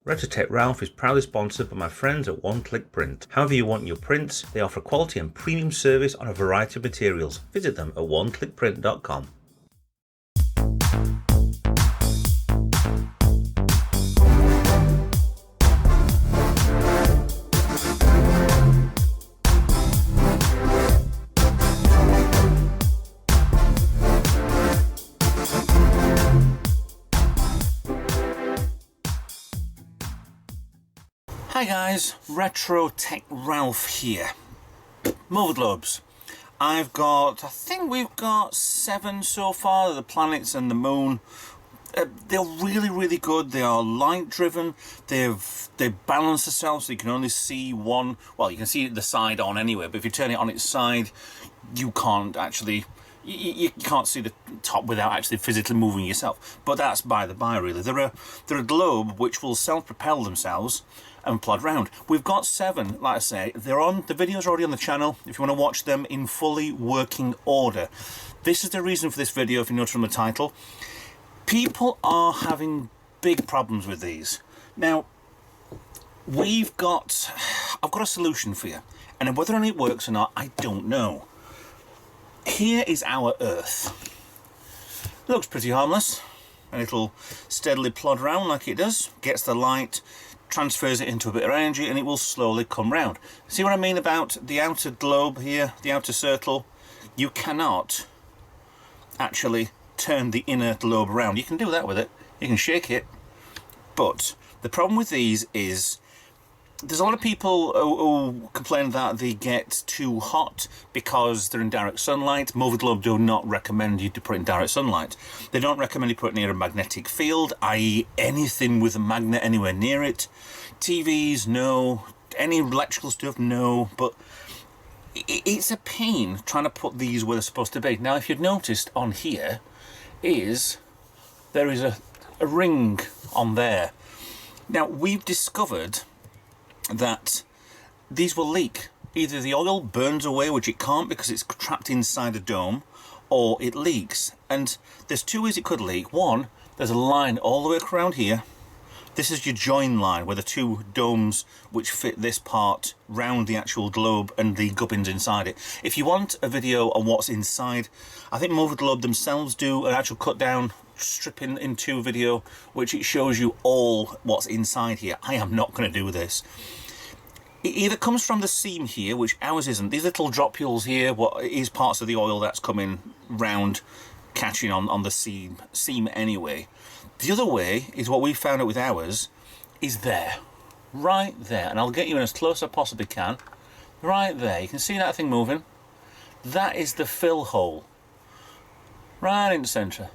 RetroTech Ralph is proudly sponsored by my friends at One Click Print. However you want your prints, they offer quality and premium service on a variety of materials. Visit them at oneclickprint.com. Hi guys, RetroTech Ralph here. Mova globes. I think we've got 7 so far, the planets and the moon. They're really good. They are light driven. They balance themselves so you can only see one. Well, you can see the side on anyway, but if you turn it on its side, you can't actually. You can't see the top without actually physically moving yourself. But that's by the by, really. They're a globe which will self-propel themselves and plod round. We've got 7, like I say. They're on. The videos are already on the channel if you want to watch them in fully working order. This is the reason for this video, if you notice from the title. People are having big problems with these. Now, I've got a solution for you. And whether or not it works or not, I don't know. Here is our Earth. It looks pretty harmless, and it'll steadily plod around like it does, gets the light, transfers it into a bit of energy, and it will slowly come round. See what I mean about the outer globe here, the outer circle? You cannot actually turn the inner globe around. You can do that with it, you can shake it, but the problem with these is there's a lot of people who complain that they get too hot because they're in direct sunlight. Mova Globe do not recommend you to put it in direct sunlight. They don't recommend you put it near a magnetic field, i.e. anything with a magnet anywhere near it. TVs, no. Any electrical stuff, no. But it's a pain trying to put these where they're supposed to be. Now, if you've noticed on here, there is a ring on there. Now, we've discovered that these will leak. Either the oil burns away, which it can't because it's trapped inside a dome, or it leaks. And there's 2 ways it could leak. One, there's a line all the way around here. This is your join line where the 2 domes which fit this part round the actual globe and the gubbins inside it. If you want a video on what's inside, I think Mova Globe themselves do an actual cut down stripping in 2 video which it shows you all what's inside here. I am not going to do this. It either comes from the seam here, which ours isn't. These little dropules here, what is parts of the oil that's coming round, catching on the seam anyway. The other way is what we found out with ours, is there. Right there. And I'll get you in as close as I possibly can. Right there. You can see that thing moving. That is the fill hole. Right in the centre.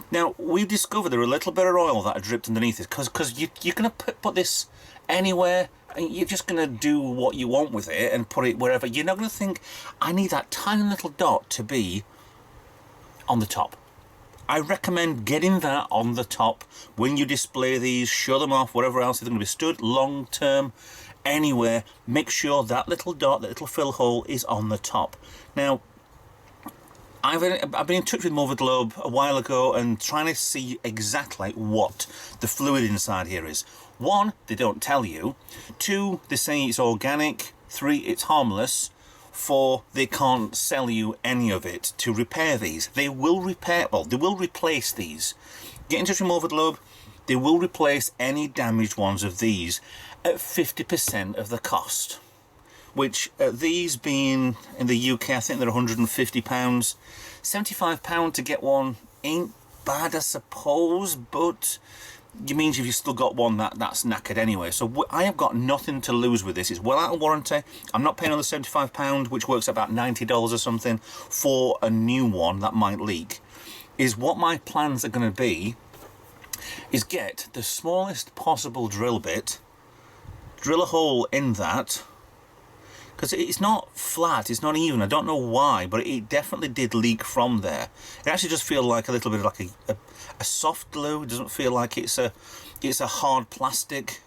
Now, we've discovered there are a little bit of oil that are dripped underneath it, because you're going to put this anywhere, and you're just going to do what you want with it and put it wherever. You're not going to think, I need that tiny little dot to be on the top. I recommend getting that on the top when you display these, show them off, whatever else. If they're going to be stood long term anywhere, make sure that little dot, that little fill hole is on the top. Now, I've been in touch with Mova Globe a while ago and trying to see exactly what the fluid inside here is. 1, they don't tell you. 2, they say it's organic. 3, it's harmless. 4, they can't sell you any of it to repair these. They will replace these. Get in touch with Mova Globe. They will replace any damaged ones of these at 50% of the cost. Which, these being in the UK, I think they're £150. £75 to get one ain't bad, I suppose, but it means you've still got one that's knackered anyway. So I have got nothing to lose with this. It's well out of warranty. I'm not paying another £75, which works at about $90 or something, for a new one that might leak. Is what my plans are going to be, is get the smallest possible drill bit, drill a hole in that, because it's not flat, it's not even. I don't know why, but it definitely did leak from there. It actually just feels like a little bit like a soft glue. It doesn't feel like it's a hard plastic.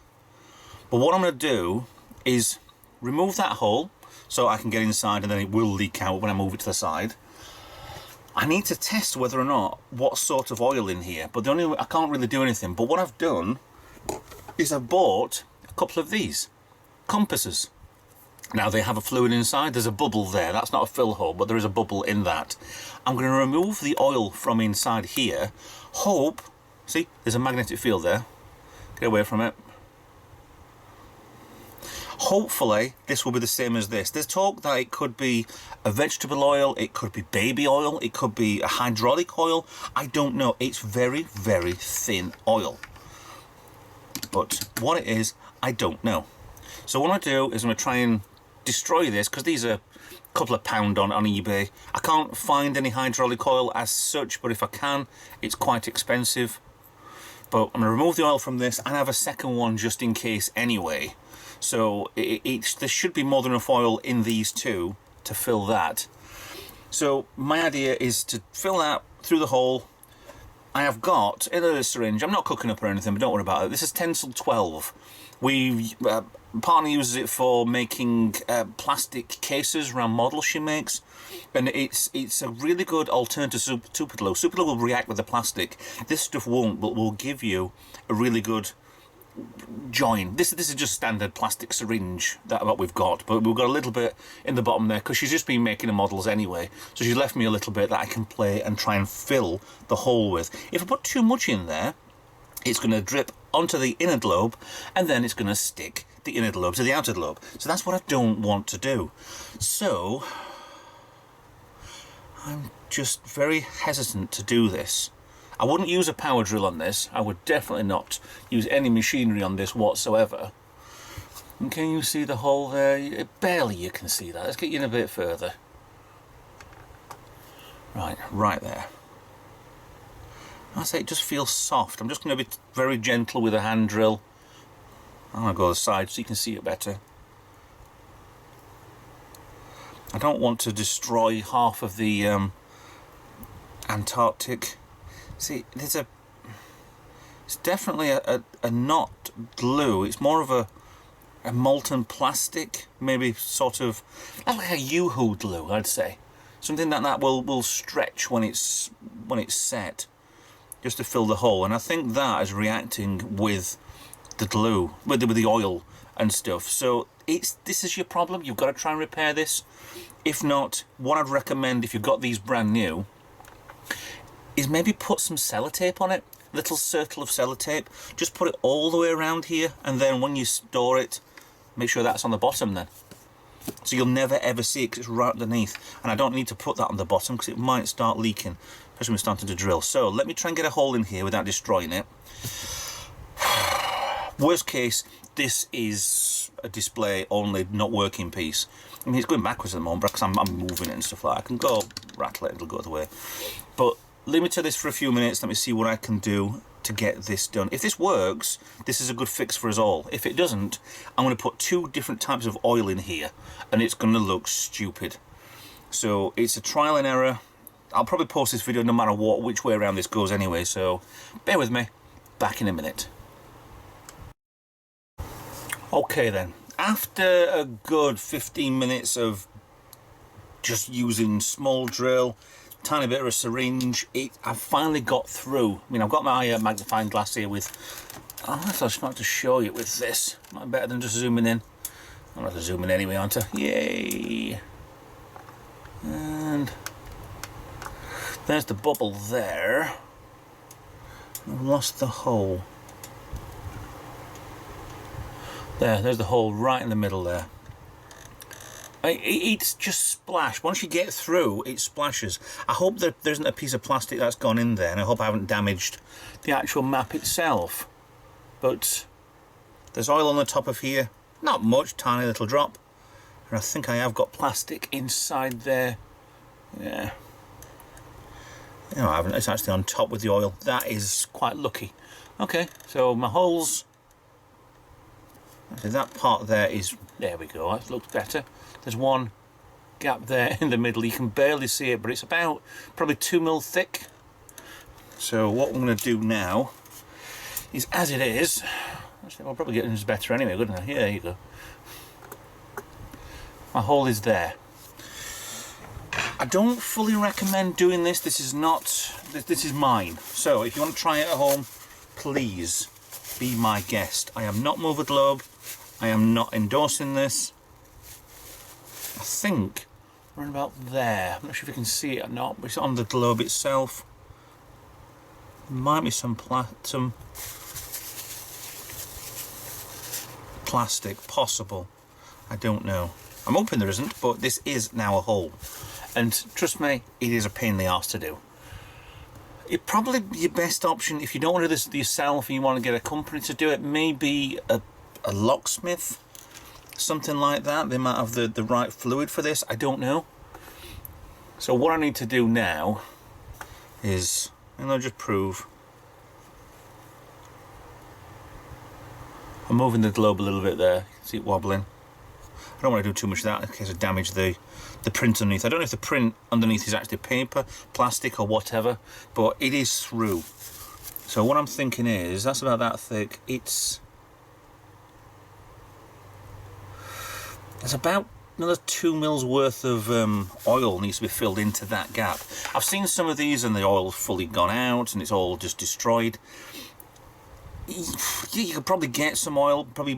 But what I'm going to do is remove that hole so I can get inside, and then it will leak out when I move it to the side. I need to test whether or not what sort of oil in here, but I can't really do anything. But what I've done is I've bought a couple of these compasses. Now they have a fluid inside, there's a bubble there, that's not a fill hole, but there is a bubble in that. I'm going to remove the oil from inside here, see, there's a magnetic field there, get away from it. Hopefully this will be the same as this. There's talk that it could be a vegetable oil, it could be baby oil, it could be a hydraulic oil, I don't know, it's very, very thin oil. But what it is, I don't know. So what I'm going to do is I'm going to try and destroy this, because these are a couple of pound on eBay. I can't find any hydraulic oil as such, but if I can, it's quite expensive. But I'm going to remove the oil from this and have a second one just in case anyway. So there should be more than enough oil in these two to fill that. So my idea is to fill that through the hole. I have got in a syringe, I'm not cooking up or anything, but don't worry about it. This is Tencel 12. We partner uses it for making plastic cases around models she makes, and it's a really good alternative to super glue. Super glue will react with the plastic. This stuff won't, but will give you a really good join. This is just standard plastic syringe that we've got, but we've got a little bit in the bottom there because she's just been making the models anyway, so she's left me a little bit that I can play and try and fill the hole with. If I put too much in there, it's going to drip onto the inner globe, and then it's going to stick the inner globe to the outer globe. So that's what I don't want to do. So I'm just very hesitant to do this. I wouldn't use a power drill on this. I would definitely not use any machinery on this whatsoever. And can you see the hole there? Barely you can see that. Let's get you in a bit further. Right there. I say it just feels soft. I'm just going to be very gentle with a hand drill. I'm going to go to the side so you can see it better. I don't want to destroy half of the Antarctic. See, it's definitely a not glue. It's more of a molten plastic, maybe sort of like a Yoo-hoo glue, I'd say. Something that will stretch when it's set, just to fill the hole. And I think that is reacting with the glue, with the oil and stuff. So this is your problem. You've got to try and repair this. If not, what I'd recommend if you've got these brand new is maybe put some sellotape on it, little circle of sellotape. Just put it all the way around here, and then when you store it, make sure that's on the bottom then. So you'll never ever see it because it's right underneath. And I don't need to put that on the bottom because it might start leaking, especially when we're starting to drill. So let me try and get a hole in here without destroying it. Worst case, this is a display only, not working piece. I mean, it's going backwards at the moment because I'm moving it and stuff like that. I can go rattle it, it'll go the way. But leave me to this for a few minutes. Let me see what I can do to get this done. If this works, this is a good fix for us all. If it doesn't, I'm going to put 2 different types of oil in here, and it's going to look stupid. So it's a trial and error. I'll probably post this video no matter which way around this goes anyway, so bear with me. Back in a minute. Okay then, after a good 15 minutes of just using small drill, tiny bit of a syringe, I finally got through. I mean, I've got my magnifying glass here with, I'll just not to show you with this. Might better than just zooming in. I'm going to zoom in anyway, aren't I? Yay! And there's the bubble there. I've lost the hole. There's the hole right in the middle there. It's just splash. Once you get through, it splashes. I hope that there isn't a piece of plastic that's gone in there, and I hope I haven't damaged the actual map itself. But there's oil on the top of here. Not much, tiny little drop. And I think I have got plastic inside there. Yeah. No, I haven't. It's actually on top with the oil. That is quite lucky. Okay, so my holes. That part there is, there we go, that looks better. There's one gap there in the middle, you can barely see it, but it's about probably 2 mil thick. So what I'm going to do now is, as it is, actually I'll probably get this better anyway, couldn't I? Yeah, there you go. My hole is there. I don't fully recommend doing this. This is not, this is mine. So if you want to try it at home, please be my guest. I am not Mova Globe. I am not endorsing this. I think we're about there. I'm not sure if you can see it or not, but it's on the globe itself. Might be some plastic, possible. I don't know. I'm hoping there isn't, but this is now a hole. And trust me, it is a pain in the arse to do. It probably be your best option if you don't want to do this yourself and you want to get a company to do it. Maybe a locksmith, something like that. They might have the right fluid for this. I don't know. So what I need to do now is, and I'll just prove. I'm moving the globe a little bit there. See it wobbling. I don't want to do too much of that in case I damage the print underneath. I don't know if the print underneath is actually paper, plastic or whatever, but it is through. So what I'm thinking is, that's about that thick. It's about another 2 mils worth of oil needs to be filled into that gap. I've seen some of these and the oil's fully gone out and it's all just destroyed. You could probably get some oil, probably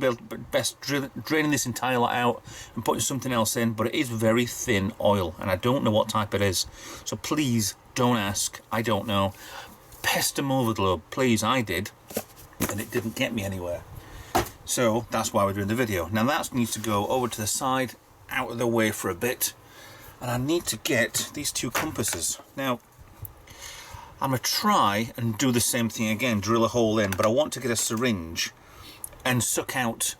best draining this entire lot out and putting something else in, but it is very thin oil and I don't know what type it is. So please don't ask, I don't know. Pester Mova Globe, please, I did, and it didn't get me anywhere. So that's why we're doing the video. Now that needs to go over to the side, out of the way for a bit, and I need to get these 2 compasses. Now, I'm going to try and do the same thing again, drill a hole in, but I want to get a syringe and suck out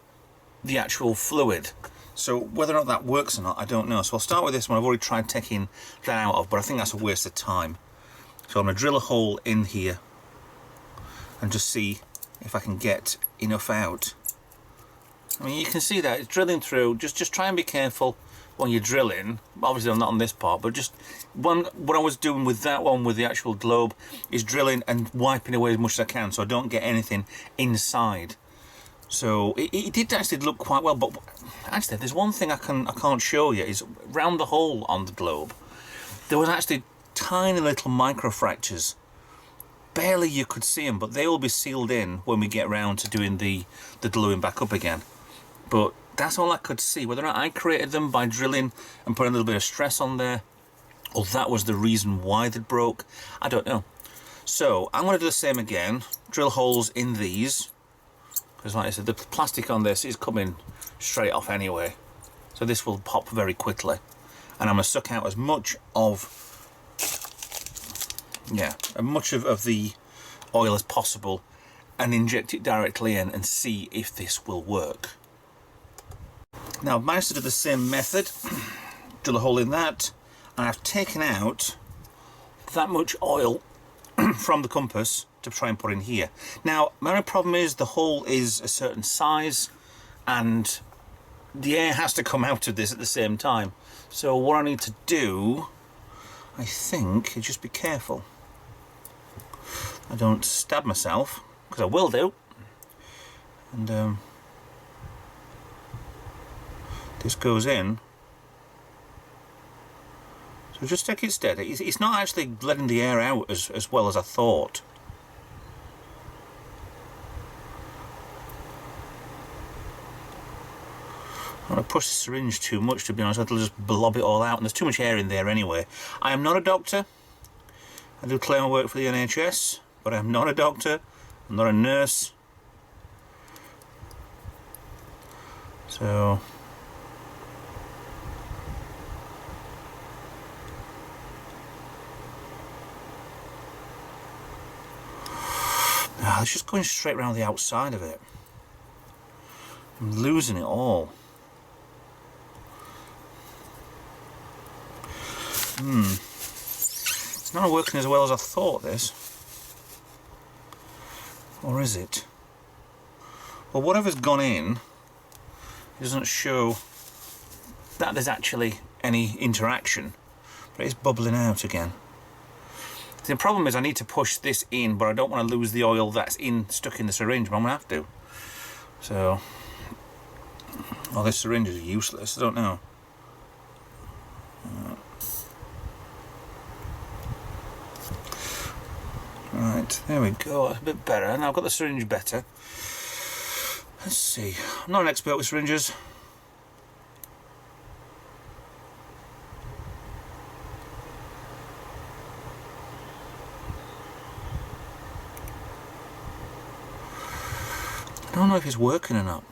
the actual fluid. So whether or not that works or not, I don't know. So I'll start with this one. I've already tried taking that out of, but I think that's a waste of time. So I'm going to drill a hole in here and just see if I can get enough out. I mean, you can see that it's drilling through. Just try and be careful when you're drilling. Obviously I'm not on this part, but just what I was doing with that one with the actual globe is drilling and wiping away as much as I can so I don't get anything inside. So it did actually look quite well, but actually there's one thing I can't show you is round the hole on the globe there was actually tiny little micro fractures. Barely you could see them, but they will be sealed in when we get round to doing the gluing back up again. But that's all I could see. Whether or not I created them by drilling and putting a little bit of stress on there, or that was the reason why they broke, I don't know. So I'm going to do the same again. Drill holes in these, because like I said, the plastic on this is coming straight off anyway. So this will pop very quickly. And I'm going to suck out as much of, of the oil as possible and inject it directly in and see if this will work. Now I've managed to do the same method, drill a hole in that, and I've taken out that much oil from the compass to try and put in here. Now my only problem is the hole is a certain size and the air has to come out of this at the same time. So what I need to do, I think, is just be careful I don't stab myself, because I will do. And this goes in. So just take it steady. It's not actually letting the air out as well as I thought. I don't want to push the syringe too much, to be honest. It'll just blob it all out, and there's too much air in there anyway. I am not a doctor. I do claim I work for the NHS, but I'm not a doctor. I'm not a nurse. So it's just going straight around the outside of it. I'm losing it all. It's not working as well as I thought this. Or is it? Well, whatever's gone in doesn't show that there's actually any interaction, but it's bubbling out again. The problem is I need to push this in, but I don't want to lose the oil that's stuck in the syringe, but I'm going to have to. So, oh, this syringe is useless, I don't know. Right, there we go, that's a bit better. Now I've got the syringe better. Let's see, I'm not an expert with syringes. I don't know if it's working or not.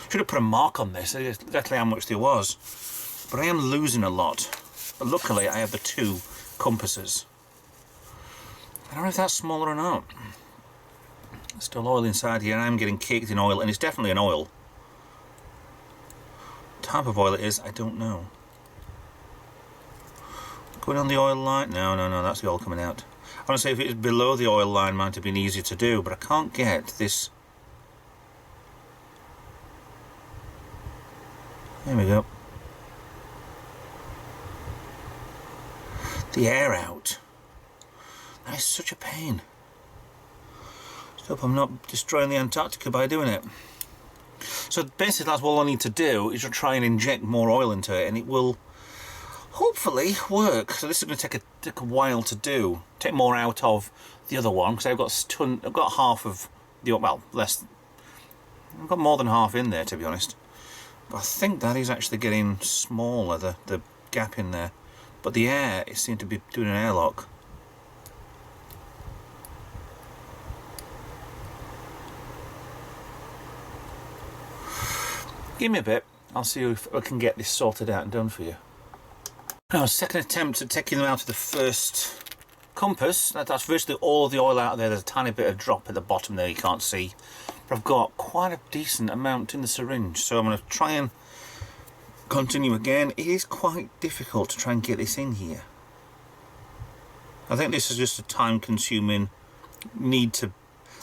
Should have put a mark on this, exactly how much there was. But I am losing a lot. But luckily I have the two compasses. I don't know if that's smaller or not. There's still oil inside here, and I'm getting caked in oil, and it's definitely an oil. What type of oil it is, I don't know. Going on the oil line? No, that's the oil coming out. I want to say if it was below the oil line, it might have been easier to do, but I can't get this. There we go. The air out. That is such a pain. Just hope I'm not destroying the Antarctica by doing it. So basically that's all I need to do, is to try and inject more oil into it, and it will hopefully work. So this is going to take a while to do. Take more out of the other one, because I've got half of the, well, less. I've got more than half in there, to be honest. But I think that is actually getting smaller, the gap in there. But the air, it seemed to be doing an airlock. Give me a bit, I'll see if I can get this sorted out and done for you. Now, second attempt at taking them out of the first compass. That's virtually all the oil out there. There's a tiny bit of drop at the bottom there you can't see. But I've got quite a decent amount in the syringe, so I'm going to try and continue again. It is quite difficult to try and get this in here. I think this is just a time-consuming need to...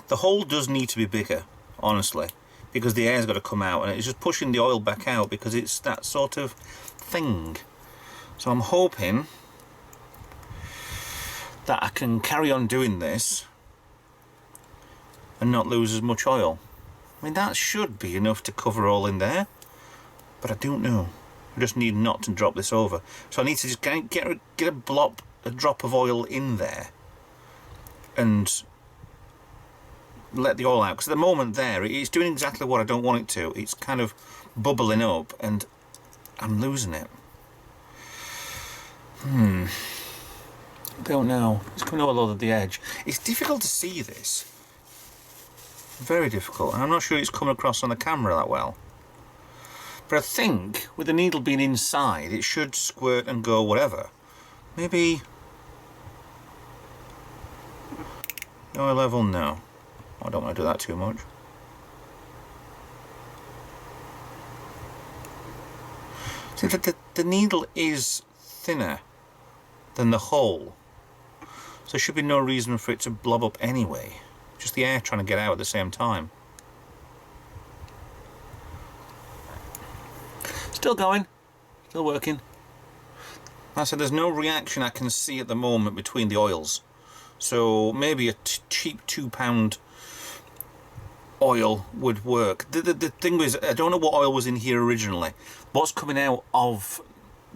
The hole does need to be bigger, honestly, because the air's got to come out, and it's just pushing the oil back out because it's that sort of thing. So I'm hoping that I can carry on doing this and not lose as much oil. I mean, that should be enough to cover all in there, but I don't know. I just need not to drop this over. So I need to just get a drop of oil in there and let the oil out, because at the moment there it's doing exactly what I don't want it to. It's kind of bubbling up and I'm losing it. Don't know. It's coming all over the edge. It's difficult to see this. Very difficult. And I'm not sure it's coming across on the camera that well. But I think with the needle being inside, it should squirt and go whatever. Maybe oil level? No. I don't want to do that too much. See, the needle is thinner than the hole, so there should be no reason for it to blob up anyway. Just the air trying to get out at the same time. Still going, still working. Like I said, there's no reaction I can see at the moment between the oils, so maybe a cheap £2 oil would work. The thing is, I don't know what oil was in here originally. What's coming out of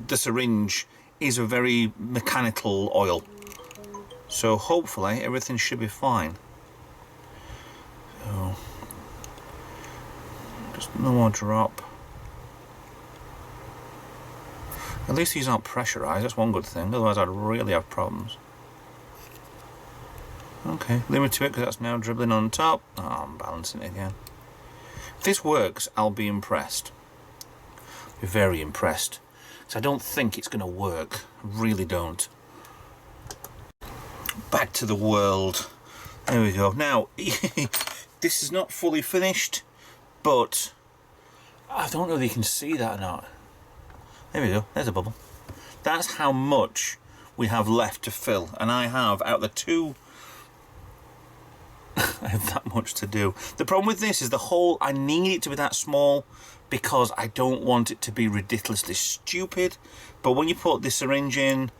the syringe is a very mechanical oil, so hopefully everything should be fine. So just no more drop. At least these aren't pressurized, that's one good thing, otherwise I'd really have problems. Okay, limit to it because that's now dribbling on top. Oh, I'm balancing it again. If this works, I'll be impressed. Be very impressed. So I don't think it's going to work. I really don't. Back to the world. There we go. Now, this is not fully finished, but I don't know if you can see that or not. There we go. There's a bubble. That's how much we have left to fill. And I have, out of the two, I have that much to do. The problem with this is the hole, I need it to be that small because I don't want it to be ridiculously stupid. But when you put this syringe in,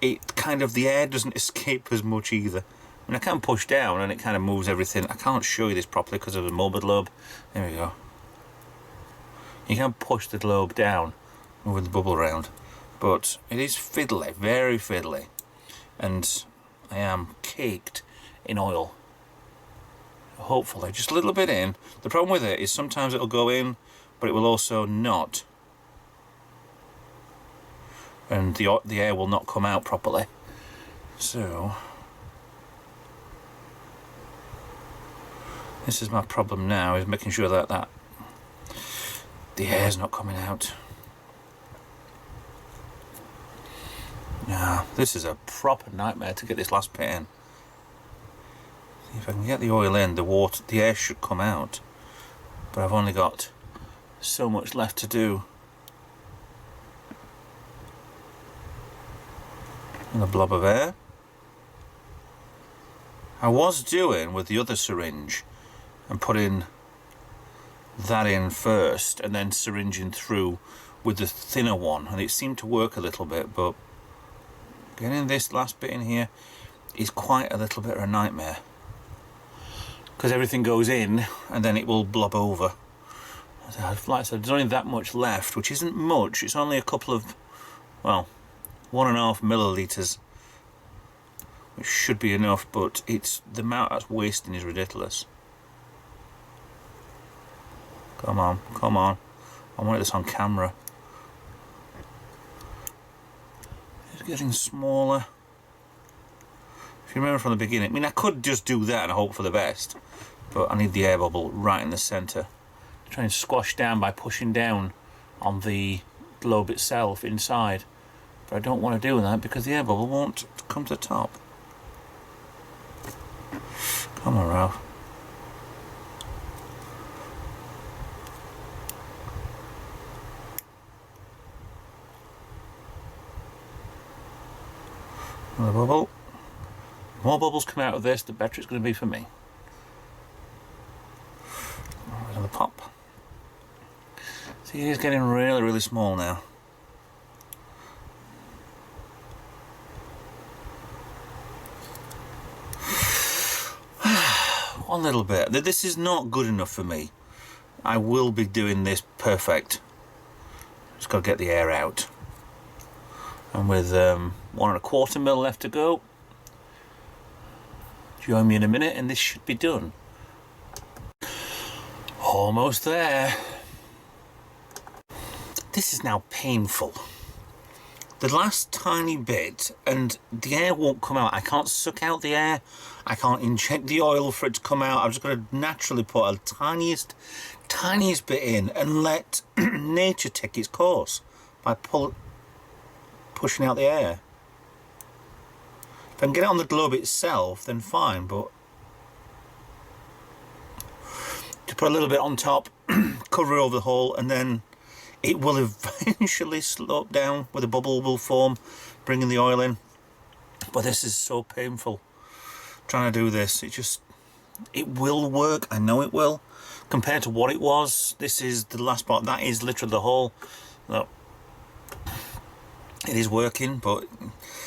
it kind of, the air doesn't escape as much either. I mean, I can push down and it kind of moves everything. I can't show you this properly because of the Mova globe. There we go. You can push the globe down, moving the bubble around. But it is fiddly, very fiddly. And I am caked in oil. Hopefully, just a little bit in. The problem with it is sometimes it'll go in, but it will also not. And the air will not come out properly. So, this is my problem now, is making sure that the air's not coming out. Now, this is a proper nightmare to get this last bit in. See if I can get the oil in, the air should come out. But I've only got so much left to do. And a blob of air. I was doing with the other syringe and putting that in first and then syringing through with the thinner one, and it seemed to work a little bit, but getting this last bit in here is quite a little bit of a nightmare, because everything goes in and then it will blob over. Like I said, there's only that much left, which isn't much. It's only a couple of, well, 1.5 millilitres, which should be enough, but it's the amount that's wasting is ridiculous. Come on, come on. I want this on camera. It's getting smaller. If you remember from the beginning, I mean, I could just do that and hope for the best, but I need the air bubble right in the centre. Try and squash down by pushing down on the globe itself inside. But I don't want to do that because the air bubble won't come to the top. Come on, Ralph. Another bubble. The more bubbles come out of this, the better it's going to be for me. Another pop. See, it is getting really, really small now. One little bit. This is not good enough for me. I will be doing this perfect. Just got to get the air out. And with 1.25 mil left to go, join me in a minute and this should be done. Almost there. This is now painful. The last tiny bit, and the air won't come out. I can't suck out the air. I can't inject the oil for it to come out. I've just got to naturally put a tiniest bit in and let nature take its course by pushing out the air. If I can get it on the globe itself, then fine, but to put a little bit on top, cover over the hole, and then it will eventually slope down where the bubble will form, bringing the oil in. But this is so painful. Trying to do this, it will work, I know it will. Compared to what it was, this is the last part, that is literally the hole. Look, it is working, but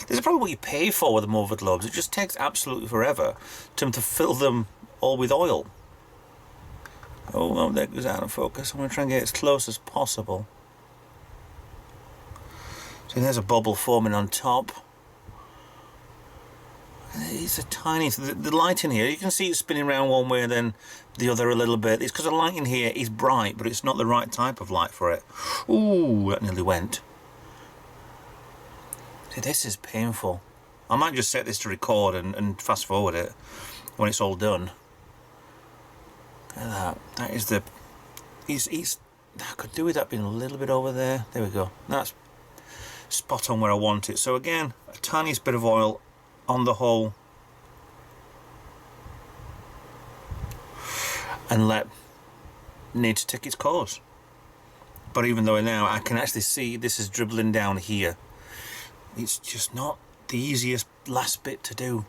this is probably what you pay for with the Mova globes. It just takes absolutely forever to fill them all with oil. Oh, that goes out of focus. I'm going to try and get it as close as possible. So there's a bubble forming on top. It's a tiny... The light in here, you can see it spinning around one way and then the other a little bit. It's because the light in here is bright, but it's not the right type of light for it. Ooh, that nearly went. See, this is painful. I might just set this to record and fast forward it when it's all done. Look at that. That is the... I could do with that being a little bit over there. There we go. That's spot on where I want it. So again, a tiniest bit of oil on the hole. And let nature take its course. But even though now I can actually see this is dribbling down here, it's just not the easiest last bit to do.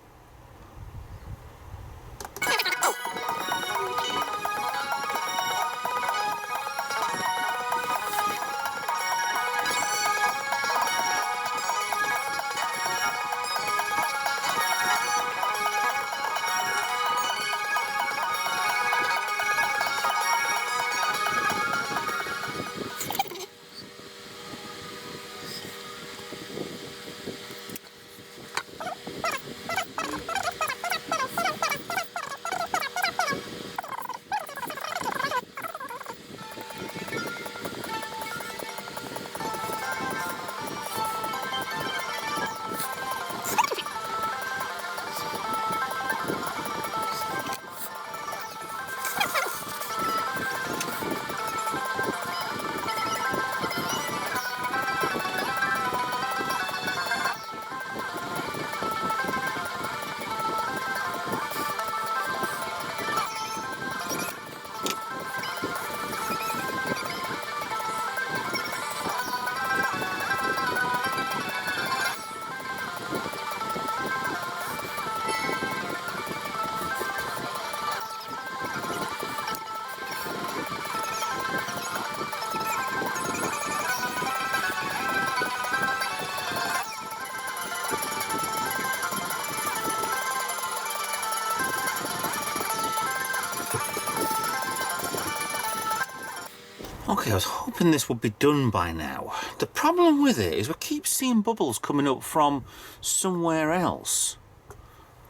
Okay, I was hoping this would be done by now. The problem with it is we keep seeing bubbles coming up from somewhere else.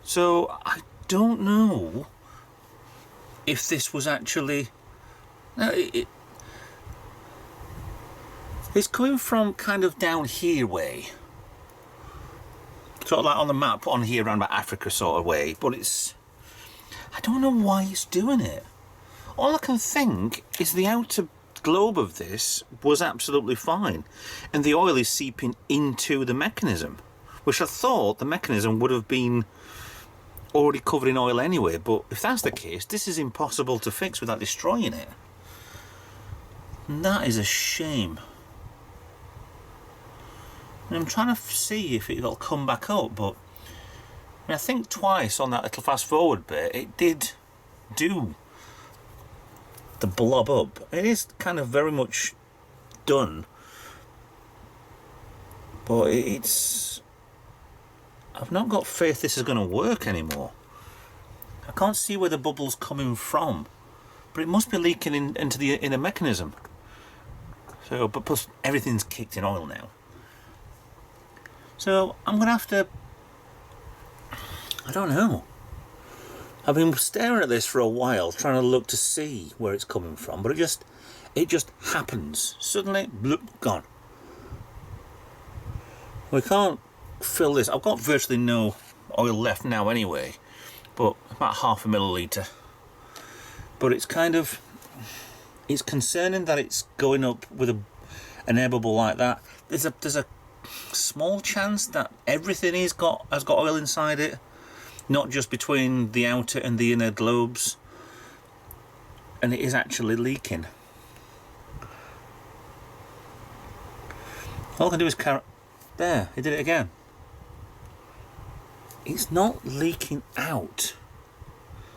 So I don't know if this was actually... No, it's coming from kind of down here way. Sort of like on the map on here around about Africa sort of way. But it's... I don't know why it's doing it. All I can think is the outer globe of this was absolutely fine, and the oil is seeping into the mechanism, which I thought the mechanism would have been already covered in oil anyway. But if that's the case, this is impossible to fix without destroying it, and that is a shame. And I'm trying to see if it'll come back up, but I think twice on that little fast forward bit it did do the blob up. It is kind of very much done, but it's... I've not got faith this is going to work anymore. I can't see where the bubble's coming from, but it must be leaking into the inner mechanism. So, but plus everything's kicked in oil now. So I'm going to have to... I don't know. I've been staring at this for a while, trying to look to see where it's coming from, but it just happens. Suddenly, bloop, gone. We can't fill this. I've got virtually no oil left now anyway, but about 0.5 milliliter. But it's kind of... It's concerning that it's going up with an air bubble like that. There's a small chance that everything has got oil inside it. Not just between the outer and the inner globes, and it is actually leaking. All I can do is there, he did it again. It's not leaking out,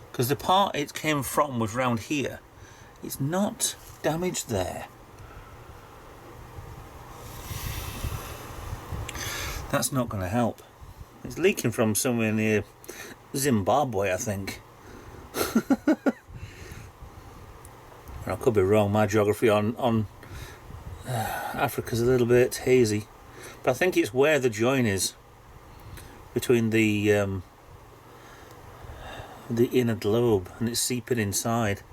because the part it came from was round here. It's not damaged there. That's not going to help. It's leaking from somewhere near Zimbabwe, I think. I could be wrong. My geography on Africa's a little bit hazy, but I think it's where the join is between the inner globe, and it's seeping inside.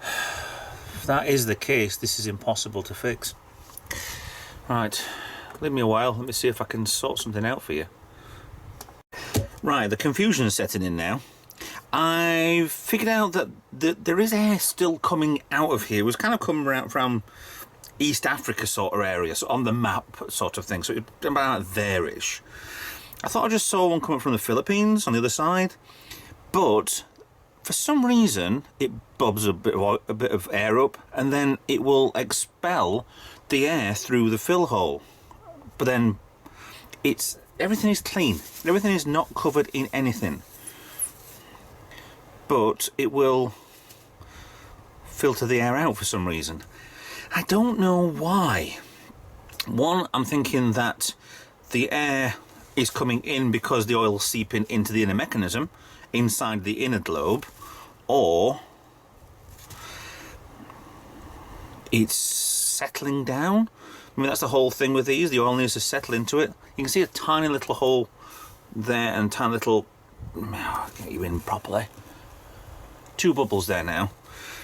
If that is the case, this is impossible to fix. Right, leave me a while. Let me see if I can sort something out for you. Right, the confusion is setting in now. I've figured out that there is air still coming out of here. It was kind of coming out from East Africa sort of area, so on the map sort of thing, so it's about there-ish. I thought I just saw one coming from the Philippines on the other side, but for some reason it bobs a bit of air up, and then it will expel the air through the fill hole. But then everything is clean. Everything is not covered in anything. But it will filter the air out for some reason. I don't know why. One, I'm thinking that the air is coming in because the oil's seeping into the inner mechanism, inside the inner globe, or it's settling down. I mean, that's the whole thing with these. The oil needs to settle into it. You can see a tiny little hole there and a tiny little... I'll get you in properly. 2 bubbles there now.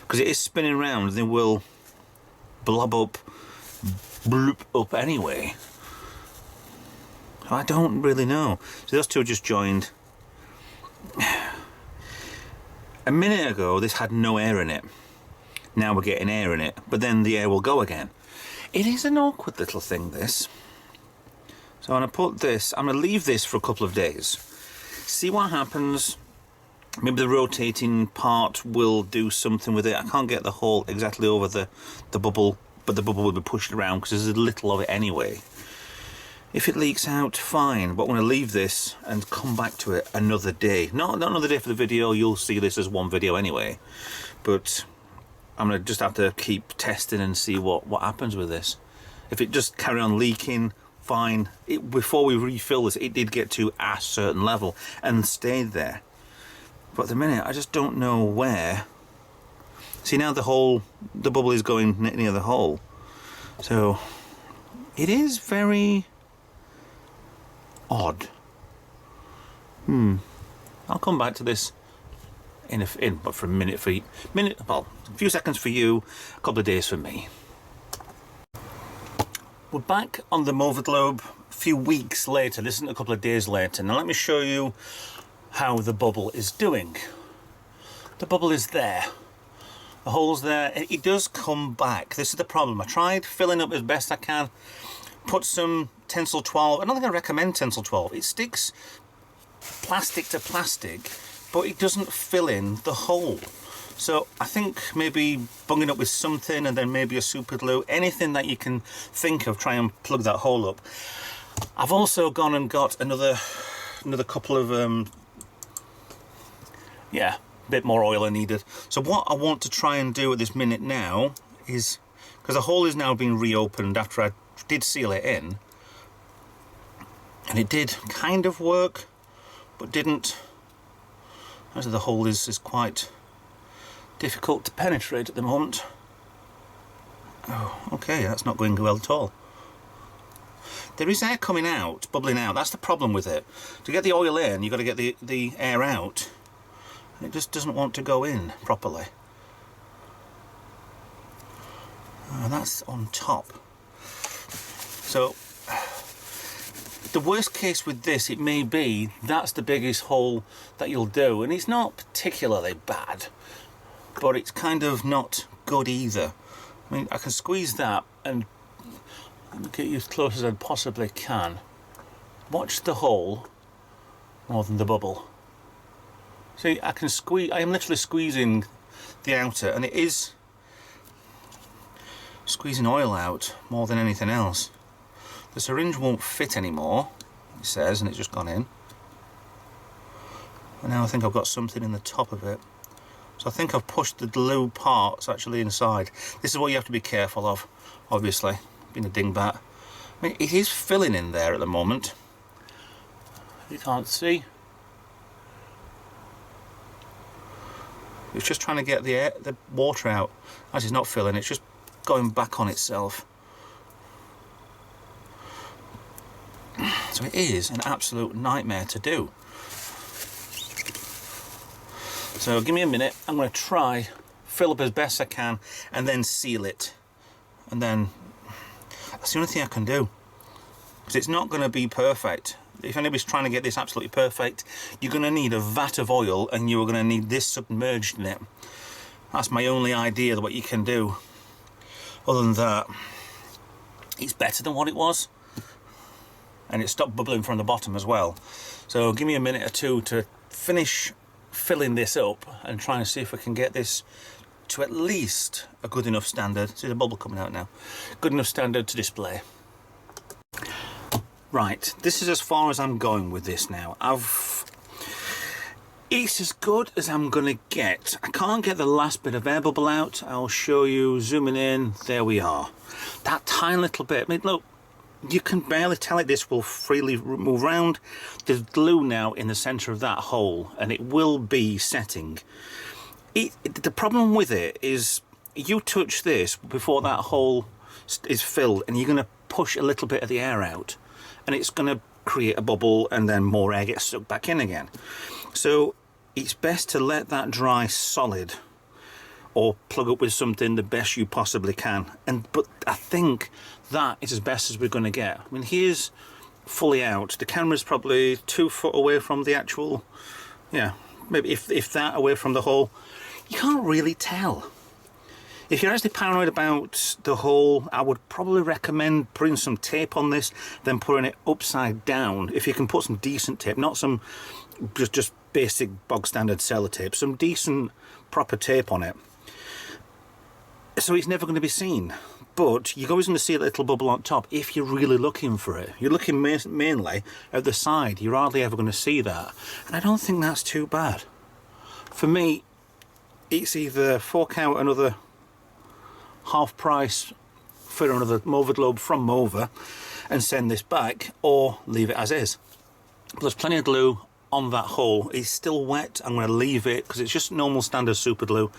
Because it is spinning around, they will blob up, bloop up anyway. I don't really know. So those two are just joined. A minute ago, this had no air in it. Now we're getting air in it, but then the air will go again. It is an awkward little thing, this. So I'm going to put this, I'm going to leave this for a couple of days. See what happens. Maybe the rotating part will do something with it. I can't get the hole exactly over the bubble, but the bubble will be pushed around because there's a little of it anyway. If it leaks out, fine, but I'm going to leave this and come back to it another day. Not another day for the video, you'll see this as one video anyway. But I'm going to just have to keep testing and see what happens with this. If it just carry on leaking, fine. Before we refill this, it did get to a certain level and stayed there. But at the minute, I just don't know where. See, now the bubble is going near the hole. So it is very odd. I'll come back to this in for a minute well, a few seconds for you, a couple of days for me. We're back on the Mova globe a few weeks later. This isn't a couple of days later. Now let me show you how the bubble is doing. The bubble is there. The hole's there. It does come back. This is the problem. I tried filling up as best I can. Put some Tencel 12. I don't think I recommend Tencel 12. It sticks plastic to plastic, but it doesn't fill in the hole. So I think maybe bunging up with something, and then maybe a super glue, anything that you can think of, try and plug that hole up. I've also gone and got another couple of yeah, a bit more oil are needed. So what I want to try and do at this minute now is, because the hole is now being reopened after I did seal it in, and it did kind of work, but didn't. As the hole is quite difficult to penetrate at the moment. Oh, okay, that's not going well at all. There is air coming out, bubbling out. That's the problem with it. To get the oil in, you've got to get the air out. It just doesn't want to go in properly. And that's on top. So the worst case with this, it may be that's the biggest hole that you'll do, and it's not particularly bad, but it's kind of not good either. I mean, I can squeeze that and get you as close as I possibly can. Watch the hole more than the bubble. See, I can squeeze. I am literally squeezing the outer, and it is squeezing oil out more than anything else. The syringe won't fit anymore, it says, and it's just gone in. And now I think I've got something in the top of it. So I think I've pushed the glue parts actually inside. This is what you have to be careful of, obviously, being a dingbat. I mean, it is filling in there at the moment. You can't see. It's just trying to get the water out. As it's not filling, it's just going back on itself. So it is an absolute nightmare to do. So give me a minute, I'm going to try, fill up as best I can, and then seal it. And then, that's the only thing I can do. Because it's not going to be perfect. If anybody's trying to get this absolutely perfect, you're going to need a vat of oil, and you're going to need this submerged in it. That's my only idea of what you can do. Other than that, it's better than what it was. And it stopped bubbling from the bottom as well. So give me a minute or two to finish filling this up and try and see if we can get this to at least a good enough standard. See the bubble coming out now. Good enough standard to display. Right, this is as far as I'm going with this now. It's as good as I'm gonna get. I can't get the last bit of air bubble out. I'll show you, zooming in, there we are. That tiny little bit, I mean, look, you can barely tell it. This will freely move around. There's glue now in the center of that hole, and it will be setting. The problem with it is you touch this before that hole is filled, and you're going to push a little bit of the air out, and it's going to create a bubble, and then more air gets sucked back in again. So it's best to let that dry solid, or plug up with something the best you possibly can. But I think that is as best as we're going to get. I mean, here's fully out. The camera's probably 2 foot away from the actual, yeah, maybe if that away from the hole. You can't really tell. If you're actually paranoid about the hole, I would probably recommend putting some tape on this, then putting it upside down. If you can put some decent tape, not some just basic bog standard sellotape, some decent proper tape on it. So it's never going to be seen, but you're always going to see a little bubble on top if you're really looking for it. You're looking mainly at the side, you're hardly ever going to see that, and I don't think that's too bad. For me, it's either fork out another half price for another Mova globe from Mova and send this back, or leave it as is. But there's plenty of glue on that hole. It's still wet. I'm going to leave it because it's just normal standard super glue.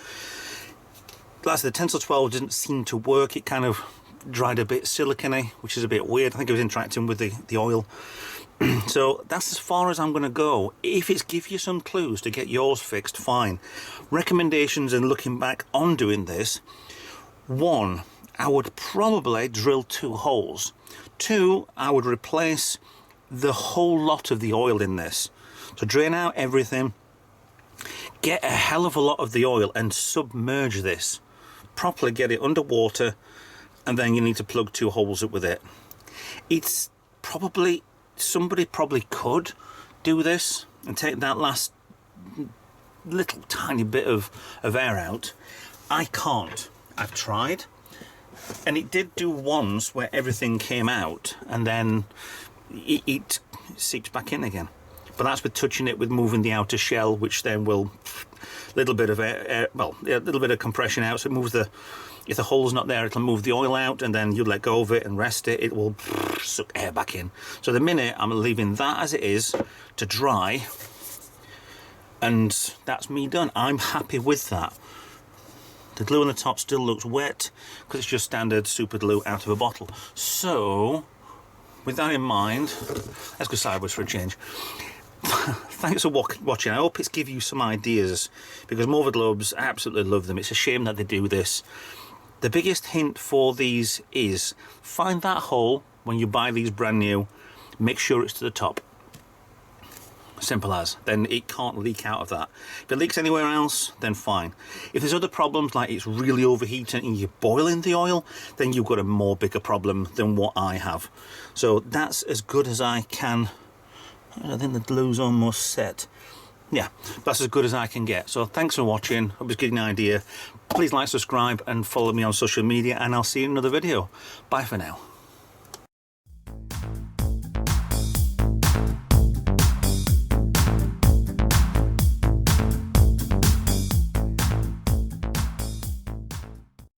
But that's the 10-12 didn't seem to work. It kind of dried a bit silicone-y, which is a bit weird. I think it was interacting with the oil. So that's as far as I'm going to go. If it's give you some clues to get yours fixed, fine. Recommendations and looking back on doing this: 1, I would probably drill 2 holes. 2, I would replace the whole lot of the oil in this. So drain out everything, get a hell of a lot of the oil and submerge this. Properly get it underwater, and then you need to plug 2 holes up with it. It's probably, somebody probably could do this and take that last little tiny bit of air out. I can't. I've tried, and it did do once where everything came out and then it seeps back in again. But that's with touching it, with moving the outer shell, which then will little bit of air, well, a little bit of compression out, so it moves the, if the hole's not there, it'll move the oil out, and then you let go of it and rest it, it will suck air back in. So the minute I'm leaving that as it is to dry, and that's me done. I'm happy with that. The glue on the top still looks wet because it's just standard super glue out of a bottle. So with that in mind, let's go sideways for a change. Thanks for watching. I hope it's give you some ideas, because Mova globes, I absolutely love them. It's a shame that they do this. The biggest hint for these is find that hole when you buy these brand new, make sure it's to the top. Simple as. Then it can't leak out of that. If it leaks anywhere else, then fine. If there's other problems, like it's really overheating and you're boiling the oil, then you've got a more bigger problem than what I have. So that's as good as I can. I think the glue's almost set. Yeah, that's as good as I can get. So thanks for watching. Hope it's giving you an idea. Please like, subscribe and follow me on social media, and I'll see you in another video. Bye for now.